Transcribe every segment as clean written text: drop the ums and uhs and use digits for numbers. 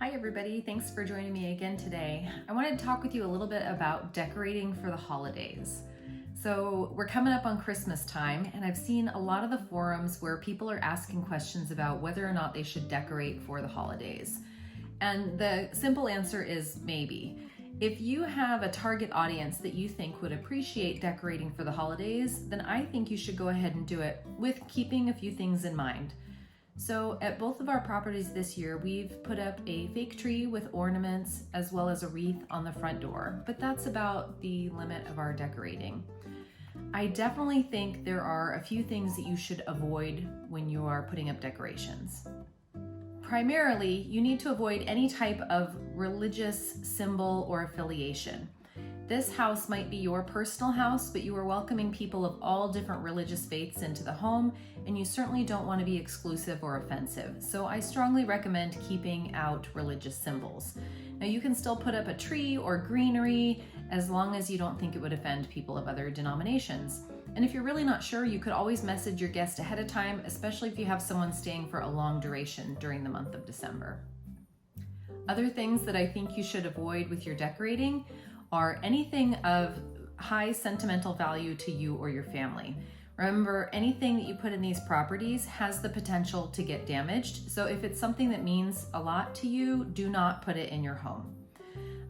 Hi everybody, thanks for joining me again today. I wanted to talk with you a little bit about decorating for the holidays. So we're coming up on Christmas time, and I've seen a lot of the forums where people are asking questions about whether or not they should decorate for the holidays. And the simple answer is maybe. If you have a target audience that you think would appreciate decorating for the holidays, then I think you should go ahead and do it with keeping a few things in mind. So at both of our properties this year, we've put up a fake tree with ornaments as well as a wreath on the front door, but that's about the limit of our decorating. I definitely think there are a few things that you should avoid when you are putting up decorations. Primarily, you need to avoid any type of religious symbol or affiliation. This house might be your personal house, but you are welcoming people of all different religious faiths into the home, and you certainly don't want to be exclusive or offensive. So I strongly recommend keeping out religious symbols. Now you can still put up a tree or greenery as long as you don't think it would offend people of other denominations. And if you're really not sure, you could always message your guest ahead of time, especially if you have someone staying for a long duration during the month of December. Other things that I think you should avoid with your decorating are anything of high sentimental value to you or your family. Remember, anything that you put in these properties has the potential to get damaged. So if it's something that means a lot to you, do not put it in your home.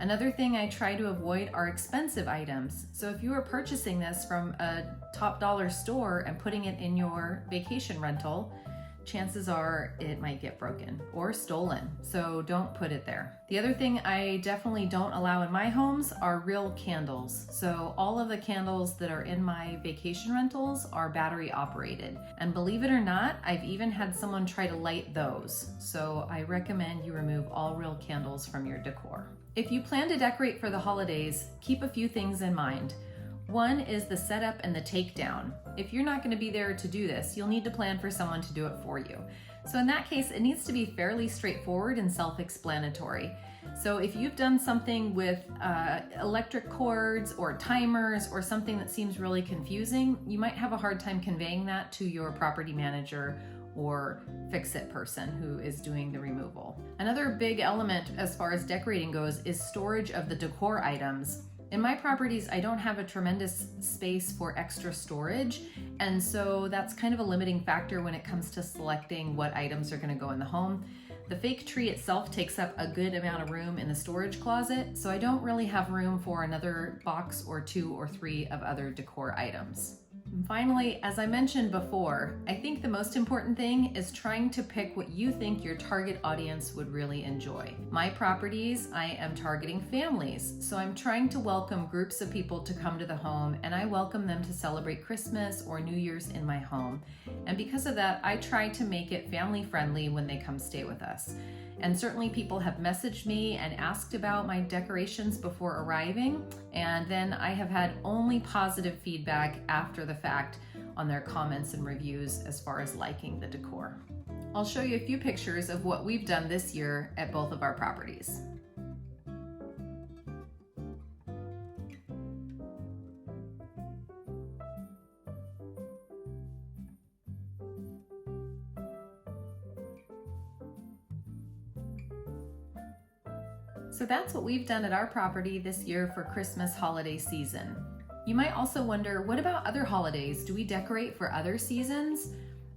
Another thing I try to avoid are expensive items. So if you are purchasing this from a top dollar store and putting it in your vacation rental, chances are it might get broken or stolen, so don't put it there. The other thing I definitely don't allow in my homes are real candles. So all of the candles that are in my vacation rentals are battery operated. And believe it or not, I've even had someone try to light those. So I recommend you remove all real candles from your decor. If you plan to decorate for the holidays, keep a few things in mind. One is the setup and the takedown. If you're not going to be there to do this, you'll need to plan for someone to do it for you. So in that case, it needs to be fairly straightforward and self-explanatory. So if you've done something with electric cords or timers or something that seems really confusing, you might have a hard time conveying that to your property manager or fix-it person who is doing the removal. Another big element as far as decorating goes is storage of the decor items. In my properties, I don't have a tremendous space for extra storage, and so that's kind of a limiting factor when it comes to selecting what items are going to go in the home. The fake tree itself takes up a good amount of room in the storage closet, so I don't really have room for another box or two or three of other decor items. And finally, as I mentioned before, I think the most important thing is trying to pick what you think your target audience would really enjoy. My properties, I am targeting families, so I'm trying to welcome groups of people to come to the home, and I welcome them to celebrate Christmas or New Year's in my home. And because of that, I try to make it family friendly when they come stay with us. And certainly people have messaged me and asked about my decorations before arriving, and then I have had only positive feedback after the fact on their comments and reviews as far as liking the decor. I'll show you a few pictures of what we've done this year at both of our properties. So that's what we've done at our property this year for Christmas holiday season. You might also wonder, what about other holidays? Do we decorate for other seasons?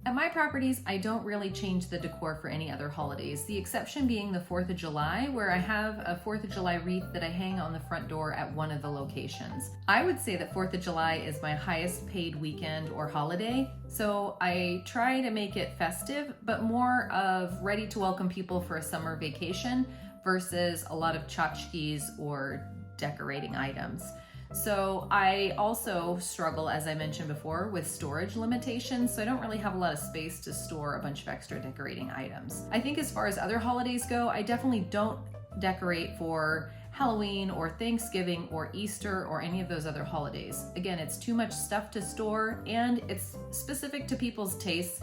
At my properties, I don't really change the decor for any other holidays, the exception being the 4th of July, where I have a 4th of July wreath that I hang on the front door at one of the locations. I would say that 4th of July is my highest paid weekend or holiday, so I try to make it festive, but more of ready to welcome people for a summer vacation versus a lot of tchotchkes or decorating items. So I also struggle, as I mentioned before, with storage limitations, so I don't really have a lot of space to store a bunch of extra decorating items. I think as far as other holidays go, I definitely don't decorate for Halloween or Thanksgiving or Easter or any of those other holidays. Again, it's too much stuff to store and it's specific to people's tastes.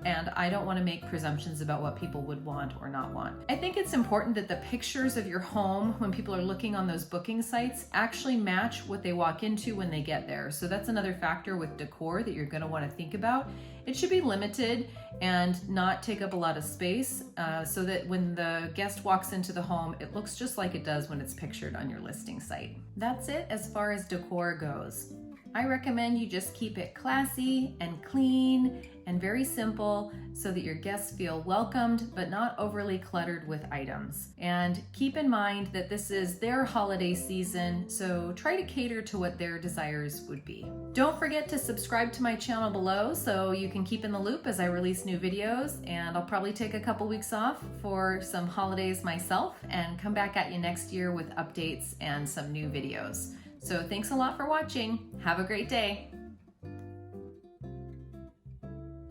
and I don't want to make presumptions about what people would want or not want. I think it's important that the pictures of your home, when people are looking on those booking sites, actually match what they walk into when they get there. So that's another factor with decor that you're going to want to think about. It should be limited and not take up a lot of space, so that when the guest walks into the home, it looks just like it does when it's pictured on your listing site. That's it as far as decor goes. I recommend you just keep it classy and clean and very simple so that your guests feel welcomed but not overly cluttered with items. And keep in mind that this is their holiday season, so try to cater to what their desires would be. Don't forget to subscribe to my channel below so you can keep in the loop as I release new videos, and I'll probably take a couple weeks off for some holidays myself and come back at you next year with updates and some new videos. So thanks a lot for watching. Have a great day.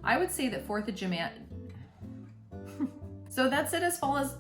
I would say that 4th of July. So that's it as far as